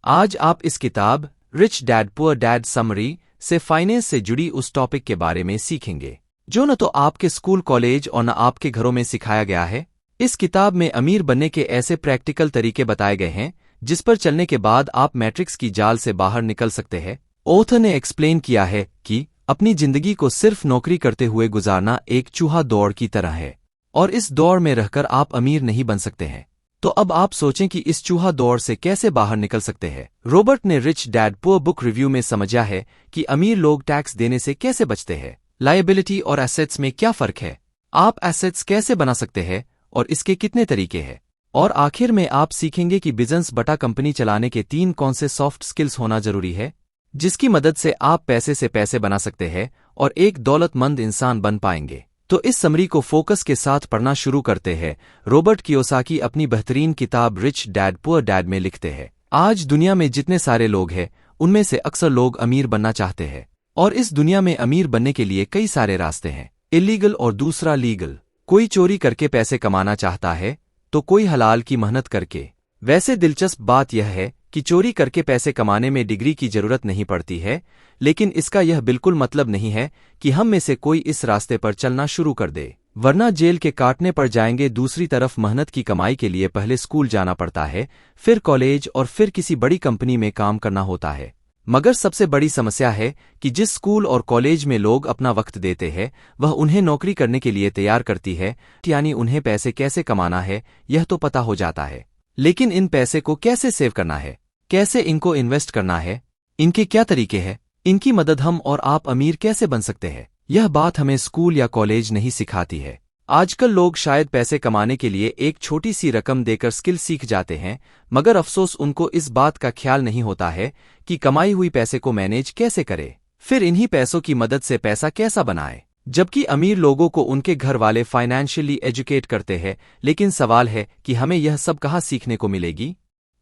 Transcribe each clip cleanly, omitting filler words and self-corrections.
आज आप इस किताब rich dad poor dad summary से फाइनेंस से जुड़ी उस टॉपिक के बारे में सीखेंगे जो न तो आपके स्कूल कॉलेज और न आपके घरों में सिखाया गया है। इस किताब में अमीर बनने के ऐसे प्रैक्टिकल तरीके बताए गए हैं जिस पर चलने के बाद आप मैट्रिक्स की जाल से बाहर निकल सकते हैं। ऑथर ने एक्सप्लेन किया है कि अपनी जिंदगी को सिर्फ नौकरी करते हुए गुजारना एक चूहा दौड़ की तरह है और इस दौड़ में रहकर आप अमीर नहीं बन सकते हैं। तो अब आप सोचें कि इस चूहा दौड़ से कैसे बाहर निकल सकते हैं। रॉबर्ट ने rich dad poor book review में समझा है कि अमीर लोग टैक्स देने से कैसे बचते हैं, लायबिलिटी और एसेट्स में क्या फर्क है, आप एसेट्स कैसे बना सकते हैं और इसके कितने तरीके हैं, और आखिर में आप सीखेंगे कि बिजनेस बटा कंपनी चलाने के 3 कौन से सॉफ्ट स्किल्स होना जरूरी है जिसकी मदद से आप पैसे से पैसे बना सकते हैं और एक दौलतमंद इंसान बन पाएंगे। तो इस समरी को फोकस के साथ पढ़ना शुरू करते हैं। रॉबर्ट कियोसाकी अपनी बेहतरीन किताब रिच डैड पुअर डैड में लिखते हैं, आज दुनिया में जितने सारे लोग हैं उनमें से अक्सर लोग अमीर बनना चाहते हैं और इस दुनिया में अमीर बनने के लिए कई सारे रास्ते हैं, इलीगल और दूसरा लीगल। कोई चोरी करके पैसे कमाना चाहता है तो कोई हलाल की मेहनत करके। वैसे दिलचस्प बात यह है कि चोरी करके पैसे कमाने में डिग्री की जरूरत नहीं पड़ती है, लेकिन इसका यह बिल्कुल मतलब नहीं है कि हम में से कोई इस रास्ते पर चलना शुरू कर दे, वरना जेल के काटने पड़ जाएंगे। दूसरी तरफ मेहनत की कमाई के लिए पहले स्कूल जाना पड़ता है, फिर कॉलेज और फिर किसी बड़ी कंपनी में काम करना होता है। मगर सबसे बड़ी समस्या है कि जिस स्कूल और कॉलेज में लोग अपना वक्त देते हैं वह उन्हें नौकरी करने के लिए तैयार करती है, यानी उन्हें पैसे कैसे कमाना है यह तो पता हो जाता है, लेकिन इन पैसे को कैसे सेव करना है, कैसे इनको इन्वेस्ट करना है, इनके क्या तरीके हैं, इनकी मदद हम और आप अमीर कैसे बन सकते हैं, यह बात हमें स्कूल या कॉलेज नहीं सिखाती है। आजकल लोग शायद पैसे कमाने के लिए एक छोटी सी रकम देकर स्किल सीख जाते हैं, मगर अफसोस उनको इस बात का ख्याल नहीं होता है कि कमाई हुई पैसे को मैनेज कैसे करे, फिर इन्हीं पैसों की मदद से पैसा कैसा बनाए। जबकि अमीर लोगों को उनके घर वाले फाइनेंशियली एजुकेट करते हैं, लेकिन सवाल है कि हमें यह सब कहाँ सीखने को मिलेगी।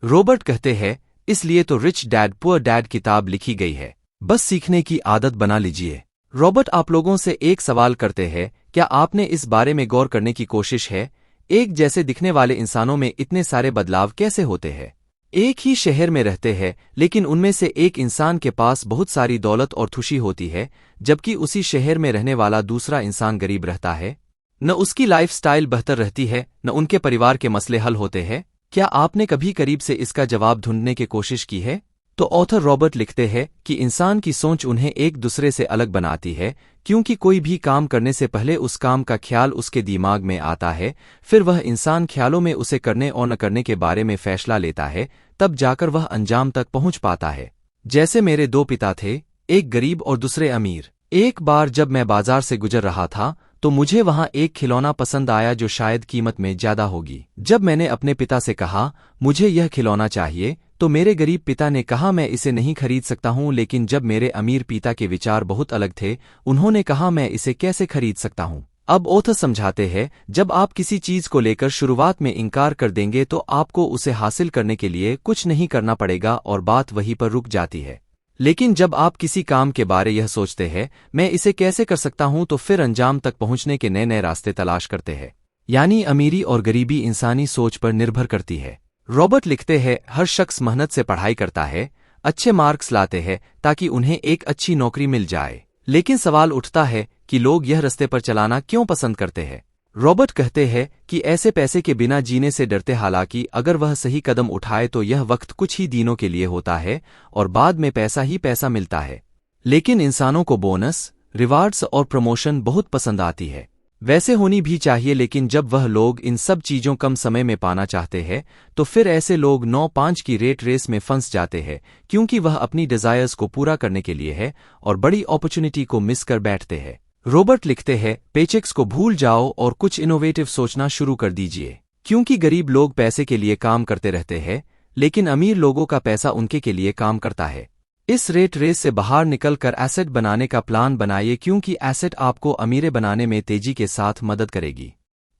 रॉबर्ट कहते हैं, इसलिए तो रिच डैड पुअर डैड किताब लिखी गई है, बस सीखने की आदत बना लीजिए। रॉबर्ट आप लोगों से एक सवाल करते हैं, क्या आपने इस बारे में गौर करने की कोशिश है, एक जैसे दिखने वाले इंसानों में इतने सारे बदलाव कैसे होते हैं। एक ही शहर में रहते हैं लेकिन उनमें से एक इंसान के पास बहुत सारी दौलत और खुशी होती है, जबकि उसी शहर में रहने वाला दूसरा इंसान गरीब रहता है। न उसकी लाइफस्टाइल बेहतर रहती है, न उनके परिवार के मसले हल होते हैं। क्या आपने कभी करीब से इसका जवाब ढूंढने की कोशिश की है? तो ऑथर रॉबर्ट लिखते हैं कि इंसान की सोच उन्हें एक दूसरे से अलग बनाती है, क्योंकि कोई भी काम करने से पहले उस काम का ख्याल उसके दिमाग में आता है, फिर वह इंसान ख्यालों में उसे करने और न करने के बारे में फैसला लेता है, तब जाकर वह अंजाम तक पहुंच पाता है। जैसे मेरे 2 पिता थे, एक गरीब और दूसरे अमीर। एक बार जब मैं बाजार से गुजर रहा था तो मुझे वहां एक खिलौना पसंद आया जो शायद कीमत में ज्यादा होगी। जब मैंने अपने पिता से कहा मुझे यह खिलौना चाहिए, तो मेरे गरीब पिता ने कहा मैं इसे नहीं खरीद सकता हूं, लेकिन जब मेरे अमीर पिता के विचार बहुत अलग थे, उन्होंने कहा मैं इसे कैसे खरीद सकता हूं। अब ऑथर समझाते हैं, जब आप किसी चीज को लेकर शुरुआत में इनकार कर देंगे तो आपको उसे हासिल करने के लिए कुछ नहीं करना पड़ेगा और बात वहीं पर रुक जाती है। लेकिन जब आप किसी काम के बारे यह सोचते हैं मैं इसे कैसे कर सकता हूं, तो फिर अंजाम तक पहुंचने के नए नए रास्ते तलाश करते हैं। यानी अमीरी और गरीबी इंसानी सोच पर निर्भर करती है। रॉबर्ट लिखते हैं, हर शख्स मेहनत से पढ़ाई करता है, अच्छे मार्क्स लाते हैं ताकि उन्हें एक अच्छी नौकरी मिल जाए, लेकिन सवाल उठता है कि लोग यह रास्ते पर चलाना क्यों पसंद करते हैं। रॉबर्ट कहते हैं कि ऐसे पैसे के बिना जीने से डरते, हालांकि अगर वह सही कदम उठाए तो यह वक्त कुछ ही दिनों के लिए होता है और बाद में पैसा ही पैसा मिलता है। लेकिन इंसानों को बोनस, रिवार्ड्स और प्रमोशन बहुत पसंद आती है। वैसे होनी भी चाहिए, लेकिन जब वह लोग इन सब चीजों कम समय में पाना चाहते हैं तो फिर ऐसे लोग 9-5 की रेट रेस में फंस जाते हैं, क्योंकि वह अपनी डिजायर्स को पूरा करने के लिए है और बड़ी अपॉर्चुनिटी को मिस कर बैठते हैं। रॉबर्ट लिखते हैं, पेचेक्स को भूल जाओ और कुछ इनोवेटिव सोचना शुरू कर दीजिए, क्योंकि गरीब लोग पैसे के लिए काम करते रहते हैं, लेकिन अमीर लोगों का पैसा उनके के लिए काम करता है। इस रेट रेस से बाहर निकलकर एसेट बनाने का प्लान बनाइए, क्योंकि एसेट आपको अमीर बनाने में तेजी के साथ मदद करेगी।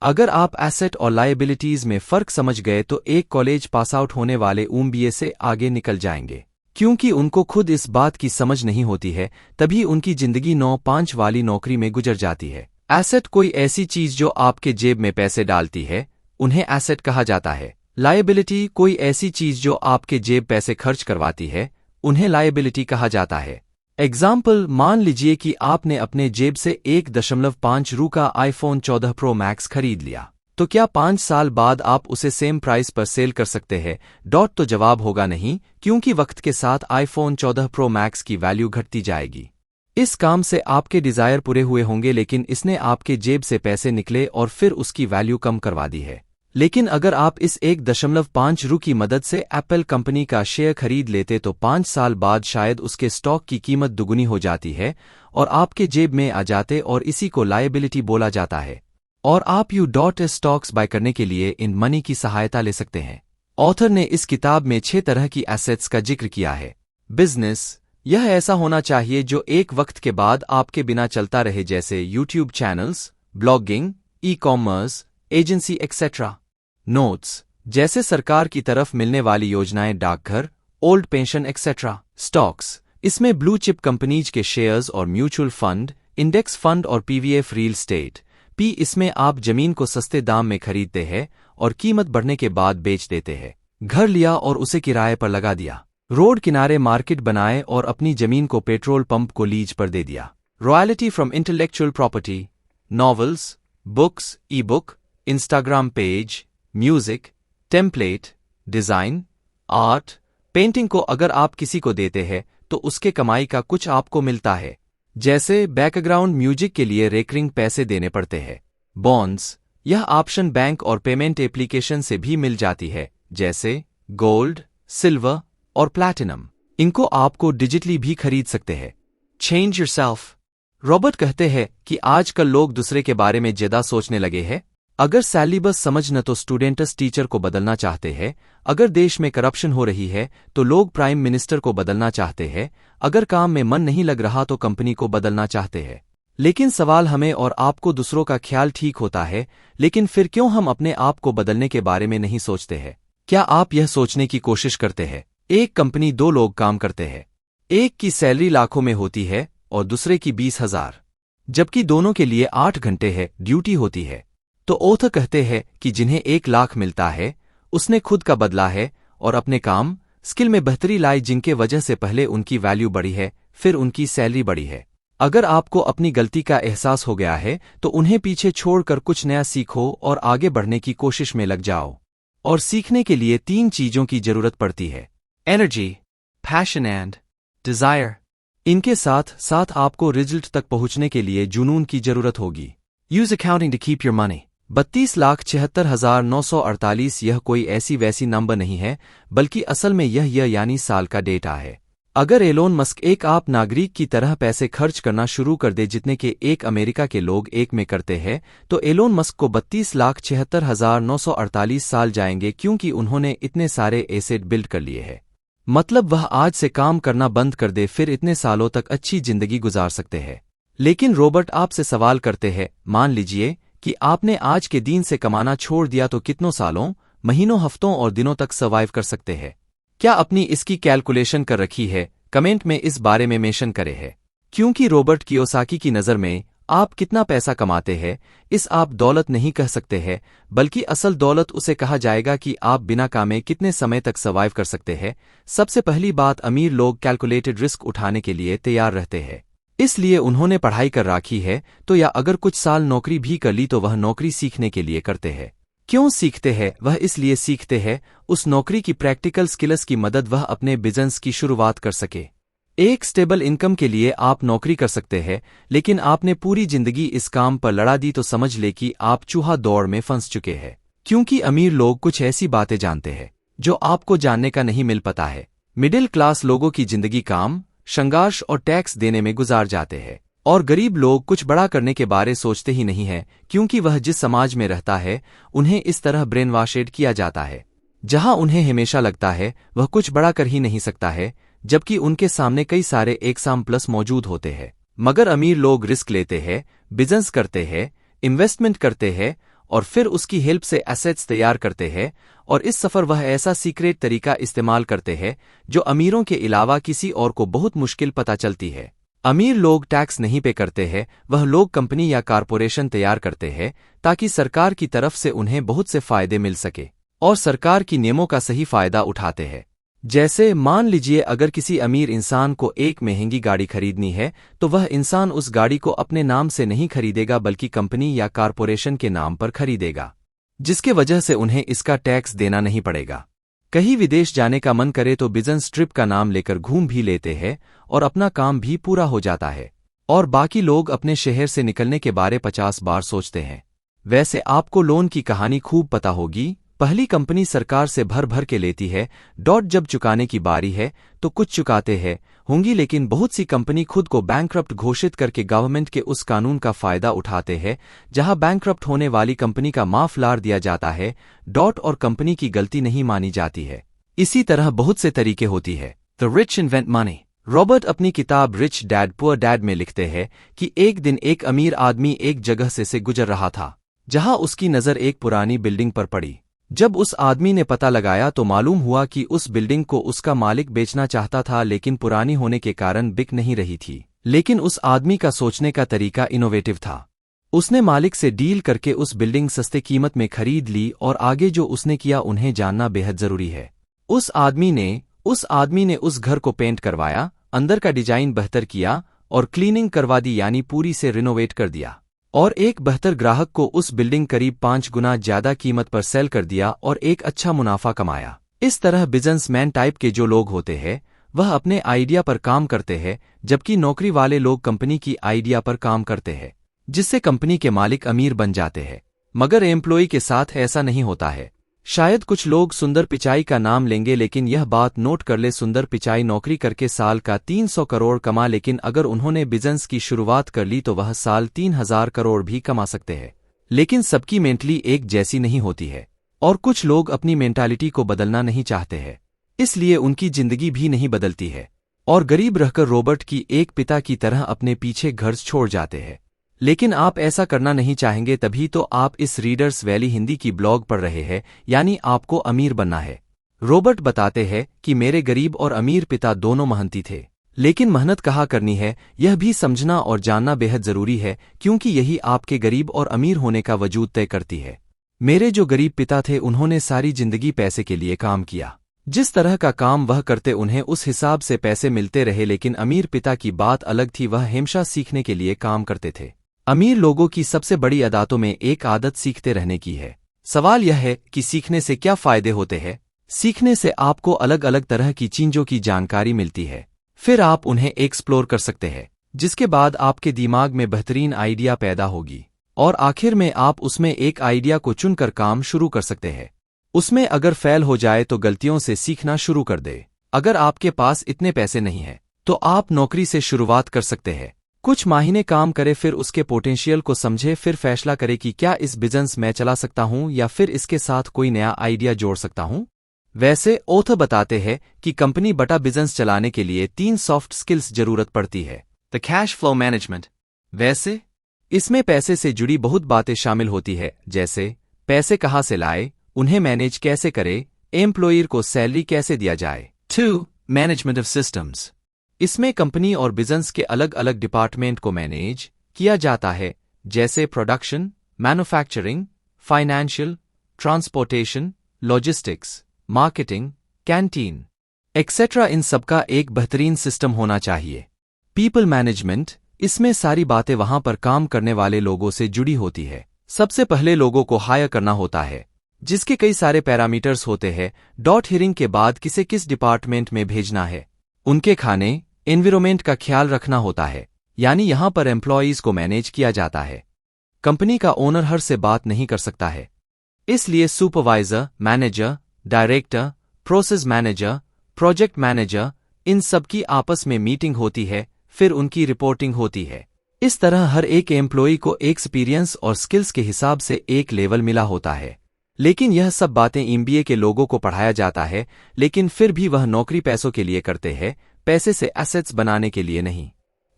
अगर आप एसेट और लायबिलिटीज में फर्क समझ गए तो एक कॉलेज पास आउट होने वाले MBA से आगे निकल जाएंगे, क्योंकि उनको खुद इस बात की समझ नहीं होती है, तभी उनकी जिंदगी 9-5 वाली नौकरी में गुजर जाती है। एसेट कोई ऐसी चीज जो आपके जेब में पैसे डालती है, उन्हें एसेट कहा जाता है। लायबिलिटी कोई ऐसी चीज जो आपके जेब पैसे खर्च करवाती है, उन्हें लायबिलिटी कहा जाता है। एग्जाम्पल, मान लीजिए कि आपने अपने जेब से 1.5 रु का आईफोन 14 प्रो मैक्स खरीद लिया, तो क्या 5 साल बाद आप उसे सेम प्राइस पर सेल कर सकते हैं? तो जवाब होगा नहीं, क्योंकि वक्त के साथ आईफोन 14 प्रो मैक्स की वैल्यू घटती जाएगी। इस काम से आपके डिजायर पूरे हुए होंगे, लेकिन इसने आपके जेब से पैसे निकले और फिर उसकी वैल्यू कम करवा दी है। लेकिन अगर आप इस 1.5 रु की मदद से एप्पल कंपनी का शेयर खरीद लेते तो 5 साल बाद शायद उसके स्टॉक की कीमत दुगुनी हो जाती है और आपके जेब में आ जाते, और इसी को लायबिलिटी बोला जाता है। और आप U.S स्टॉक्स बाय करने के लिए इन मनी की सहायता ले सकते हैं। ऑथर ने इस किताब में 6 तरह की एसेट्स का जिक्र किया है। बिजनेस, यह ऐसा होना चाहिए जो एक वक्त के बाद आपके बिना चलता रहे, जैसे YouTube channels, blogging, e-commerce, agency etcetera. Notes, जैसे सरकार की तरफ मिलने वाली योजनाएं, डाकघर, ओल्ड पेंशन एक्सेट्रा। स्टॉक्स, इसमें ब्लू चिप कंपनीज के शेयर्स और म्यूचुअल फंड, इंडेक्स फंड और पीवीएफ। रियल स्टेट, पी, इसमें आप जमीन को सस्ते दाम में खरीदते हैं और कीमत बढ़ने के बाद बेच देते हैं। घर लिया और उसे किराए पर लगा दिया। रोड किनारे मार्केट बनाए और अपनी जमीन को पेट्रोल पंप को लीज पर दे दिया। Royalty from intellectual property, novels, books, E book, Instagram page, music, template, design, art, painting को अगर आप किसी को देते हैं तो उसके कमाई का कुछ आपको मिलता है, जैसे बैकग्राउंड म्यूजिक के लिए रेकरिंग पैसे देने पड़ते हैं। बॉन्ड्स, यह ऑप्शन बैंक और पेमेंट एप्लीकेशन से भी मिल जाती है, जैसे गोल्ड, सिल्वर और प्लैटिनम। इनको आपको डिजिटली भी खरीद सकते हैं। चेंज योरसेल्फ, रॉबर्ट कहते हैं कि आजकल लोग दूसरे के बारे में ज्यादा सोचने लगे हैं। अगर सैलिबस समझ न तो स्टूडेंट्स टीचर को बदलना चाहते हैं, अगर देश में करप्शन हो रही है तो लोग प्राइम मिनिस्टर को बदलना चाहते हैं, अगर काम में मन नहीं लग रहा तो कंपनी को बदलना चाहते हैं। लेकिन सवाल हमें और आपको दूसरों का ख्याल ठीक होता है, लेकिन फिर क्यों हम अपने आप को बदलने के बारे में नहीं सोचते हैं? क्या आप यह सोचने की कोशिश करते हैं? एक कंपनी 2 लोग काम करते हैं, एक की सैलरी लाखों में होती है और दूसरे की 20,000, जबकि दोनों के लिए 8 घंटे है ड्यूटी होती है। तो ऑथर कहते हैं कि जिन्हें 1 लाख मिलता है उसने खुद का बदला है और अपने काम स्किल में बेहतरी लाई, जिनके वजह से पहले उनकी वैल्यू बढ़ी है, फिर उनकी सैलरी बढ़ी है। अगर आपको अपनी गलती का एहसास हो गया है तो उन्हें पीछे छोड़कर कुछ नया सीखो और आगे बढ़ने की कोशिश में लग जाओ। और सीखने के लिए 3 चीजों की जरूरत पड़ती है: एनर्जी, पैशन एंड डिजायर। इनके साथ साथ आपको रिजल्ट तक पहुंचने के लिए जुनून की जरूरत होगी। Use accounting to keep your money. 32,76,948 यह कोई ऐसी वैसी नंबर नहीं है, बल्कि असल में यह यानी साल का डेटा है। अगर एलोन मस्क एक आम नागरिक की तरह पैसे खर्च करना शुरू कर दे जितने के एक अमेरिका के लोग एक में करते हैं, तो एलोन मस्क को 32,76,948 साल जाएंगे, क्योंकि उन्होंने इतने सारे एसेट बिल्ड कर लिए हैं। मतलब वह आज से काम करना बंद कर दे, फिर इतने सालों तक अच्छी जिंदगी गुजार सकते हैं। लेकिन रॉबर्ट आपसे सवाल करते हैं, मान लीजिए कि आपने आज के दिन से कमाना छोड़ दिया, तो कितनों सालों, महीनों, हफ्तों और दिनों तक सर्वाइव कर सकते हैं? क्या अपनी इसकी कैलकुलेशन कर रखी है? कमेंट में इस बारे में मेंशन करे है। क्योंकि रॉबर्ट कियोसाकी की नज़र में आप कितना पैसा कमाते हैं, इस आप दौलत नहीं कह सकते हैं, बल्कि असल दौलत उसे कहा जाएगा कि आप बिना कामे कितने समय तक सर्वाइव कर सकते हैं। सबसे पहली बात, अमीर लोग कैलकुलेटेड रिस्क उठाने के लिए तैयार रहते हैं, इसलिए उन्होंने पढ़ाई कर राखी है, तो या अगर कुछ साल नौकरी भी कर ली तो वह नौकरी सीखने के लिए करते हैं। क्यों सीखते हैं? वह इसलिए सीखते हैं उस नौकरी की प्रैक्टिकल स्किल्स की मदद वह अपने बिजनेस की शुरुआत कर सके। एक स्टेबल इनकम के लिए आप नौकरी कर सकते हैं, लेकिन आपने पूरी जिंदगी इस काम पर लड़ा दी तो समझ ले कि आप चूहा दौड़ में फंस चुके हैं। क्योंकि अमीर लोग कुछ ऐसी बातें जानते हैं जो आपको जानने का नहीं मिल पाता है। मिडिल क्लास लोगों की जिंदगी काम, संघर्ष और टैक्स देने में गुजार जाते हैं, और गरीब लोग कुछ बड़ा करने के बारे सोचते ही नहीं है, क्योंकि वह जिस समाज में रहता है उन्हें इस तरह ब्रेन वॉशेड किया जाता है, जहां उन्हें हमेशा लगता है वह कुछ बड़ा कर ही नहीं सकता है, जबकि उनके सामने कई सारे एग्जाम प्लस मौजूद होते हैं। मगर अमीर लोग रिस्क लेते हैं, बिजनेस करते हैं, इन्वेस्टमेंट करते हैं और फिर उसकी हेल्प से एसेट्स तैयार करते हैं, और इस सफर वह ऐसा सीक्रेट तरीका इस्तेमाल करते हैं जो अमीरों के अलावा किसी और को बहुत मुश्किल पता चलती है। अमीर लोग टैक्स नहीं पे करते हैं, वह लोग कंपनी या कारपोरेशन तैयार करते हैं ताकि सरकार की तरफ से उन्हें बहुत से फायदे मिल सके। और सरकार की नियमों का सही फायदा उठाते हैं। जैसे मान लीजिए अगर किसी अमीर इंसान को एक महंगी गाड़ी खरीदनी है तो वह इंसान उस गाड़ी को अपने नाम से नहीं खरीदेगा बल्कि कंपनी या कारपोरेशन के नाम पर खरीदेगा, जिसके वजह से उन्हें इसका टैक्स देना नहीं पड़ेगा। कहीं विदेश जाने का मन करे तो बिजनेस ट्रिप का नाम लेकर घूम भी लेते हैं और अपना काम भी पूरा हो जाता है, और बाकी लोग अपने शहर से निकलने के बारे 50 बार सोचते हैं। वैसे आपको लोन की कहानी खूब पता होगी। पहली कंपनी सरकार से भर भर के लेती है, जब चुकाने की बारी है तो कुछ चुकाते हैं होंगी, लेकिन बहुत सी कंपनी खुद को बैंकरप्ट घोषित करके गवर्नमेंट के उस कानून का फायदा उठाते हैं जहां बैंकरप्ट होने वाली कंपनी का माफ लार दिया जाता है, और कंपनी की गलती नहीं मानी जाती है। इसी तरह बहुत से तरीके होती है। The rich invent money. Robert अपनी किताब रिच डैड पुअर डैड में लिखते हैं कि एक दिन एक अमीर आदमी एक जगह से गुजर रहा था जहां उसकी नजर एक पुरानी बिल्डिंग पर पड़ी। जब उस आदमी ने पता लगाया तो मालूम हुआ कि उस बिल्डिंग को उसका मालिक बेचना चाहता था, लेकिन पुरानी होने के कारण बिक नहीं रही थी। लेकिन उस आदमी का सोचने का तरीका इनोवेटिव था। उसने मालिक से डील करके उस बिल्डिंग सस्ते कीमत में खरीद ली, और आगे जो उसने किया उन्हें जानना बेहद जरूरी है। उस आदमी ने उस घर को पेंट करवाया, अंदर का डिजाइन बेहतर किया और क्लीनिंग करवा दी, यानी पूरी से रिनोवेट कर दिया, और एक बेहतर ग्राहक को उस बिल्डिंग करीब 5 गुना ज्यादा कीमत पर सेल कर दिया और एक अच्छा मुनाफा कमाया। इस तरह बिजनेसमैन टाइप के जो लोग होते हैं वह अपने आइडिया पर काम करते हैं, जबकि नौकरी वाले लोग कंपनी की आइडिया पर काम करते हैं, जिससे कंपनी के मालिक अमीर बन जाते हैं। मगर एम्प्लॉय के साथ ऐसा नहीं होता है। शायद कुछ लोग सुंदर पिचाई का नाम लेंगे, लेकिन यह बात नोट कर ले, सुंदर पिचाई नौकरी करके साल का 300 करोड़ कमा, लेकिन अगर उन्होंने बिजनेस की शुरुआत कर ली तो वह साल 3000 करोड़ भी कमा सकते हैं। लेकिन सबकी मेंटली एक जैसी नहीं होती है, और कुछ लोग अपनी मेंटालिटी को बदलना नहीं चाहते हैं, इसलिए उनकी जिंदगी भी नहीं बदलती है, और गरीब रहकर रॉबर्ट की एक पिता की तरह अपने पीछे घर छोड़ जाते हैं। लेकिन आप ऐसा करना नहीं चाहेंगे, तभी तो आप इस रीडर्स वैली हिंदी की ब्लॉग पढ़ रहे हैं, यानी आपको अमीर बनना है। रॉबर्ट बताते हैं कि मेरे गरीब और अमीर पिता दोनों मेहनती थे, लेकिन मेहनत कहाँ करनी है यह भी समझना और जानना बेहद जरूरी है, क्योंकि यही आपके गरीब और अमीर होने का वजूद तय करती है। मेरे जो गरीब पिता थे उन्होंने सारी जिंदगी पैसे के लिए काम किया, जिस तरह का काम वह करते उन्हें उस हिसाब से पैसे मिलते रहे। लेकिन अमीर पिता की बात अलग थी, वह हमेशा सीखने के लिए काम करते थे। अमीर लोगों की सबसे बड़ी आदतों में एक आदत सीखते रहने की है। सवाल यह है कि सीखने से क्या फायदे होते हैं। सीखने से आपको अलग अलग तरह की चीजों की जानकारी मिलती है, फिर आप उन्हें एक्सप्लोर कर सकते हैं, जिसके बाद आपके दिमाग में बेहतरीन आइडिया पैदा होगी, और आखिर में आप उसमें एक आइडिया को चुनकर काम शुरू कर सकते हैं। उसमें अगर फेल हो जाए तो गलतियों से सीखना शुरू कर दे। अगर आपके पास इतने पैसे नहीं है तो आप नौकरी से शुरुआत कर सकते हैं। कुछ महीने काम करे, फिर उसके पोटेंशियल को समझे, फिर फैसला करे कि क्या इस बिजनेस में चला सकता हूं या फिर इसके साथ कोई नया आइडिया जोड़ सकता हूं। वैसे ऑथर बताते हैं कि कंपनी बटा बिजनेस चलाने के लिए 3 सॉफ्ट स्किल्स जरूरत पड़ती है। The cash flow management. वैसे इसमें पैसे से जुड़ी बहुत बातें शामिल होती है, जैसे पैसे कहाँ से लाए, उन्हें मैनेज कैसे करे, एम्प्लॉयर को सैलरी कैसे दिया जाए। 2. Management of systems. इसमें कंपनी और बिजनेस के अलग अलग डिपार्टमेंट को मैनेज किया जाता है, जैसे production, manufacturing, financial, transportation, logistics, marketing, canteen etcetera. इन सबका एक बेहतरीन सिस्टम होना चाहिए। People management. इसमें सारी बातें वहां पर काम करने वाले लोगों से जुड़ी होती है। सबसे पहले लोगों को हायर करना होता है, जिसके कई सारे पैरामीटर्स होते हैं। हियरिंग के बाद किसे किस डिपार्टमेंट में भेजना है, उनके खाने, एनवायरनमेंट का ख्याल रखना होता है, यानी यहां पर एम्प्लॉयज को मैनेज किया जाता है। कंपनी का ओनर हर से बात नहीं कर सकता है, इसलिए supervisor, manager, director, process manager, project manager, इन सब की आपस में मीटिंग होती है, फिर उनकी रिपोर्टिंग होती है। इस तरह हर एक एम्प्लॉय को एक्सपीरियंस और स्किल्स के हिसाब से एक लेवल मिला होता है। लेकिन यह सब बातें एमबीए के लोगों को पढ़ाया जाता है, लेकिन फिर भी वह नौकरी पैसों के लिए करते हैं, पैसे से एसेट्स बनाने के लिए नहीं।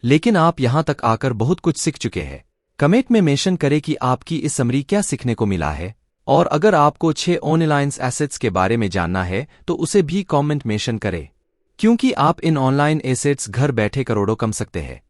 लेकिन आप यहां तक आकर बहुत कुछ सीख चुके हैं। कमेंट में मेंशन करें कि आपकी इस समरी क्या सीखने को मिला है, और अगर आपको 6 ऑनलाइन एसेट्स के बारे में जानना है तो उसे भी कमेंट मेंशन करें, क्योंकि आप इन ऑनलाइन एसेट्स घर बैठे करोड़ों कमा सकते हैं।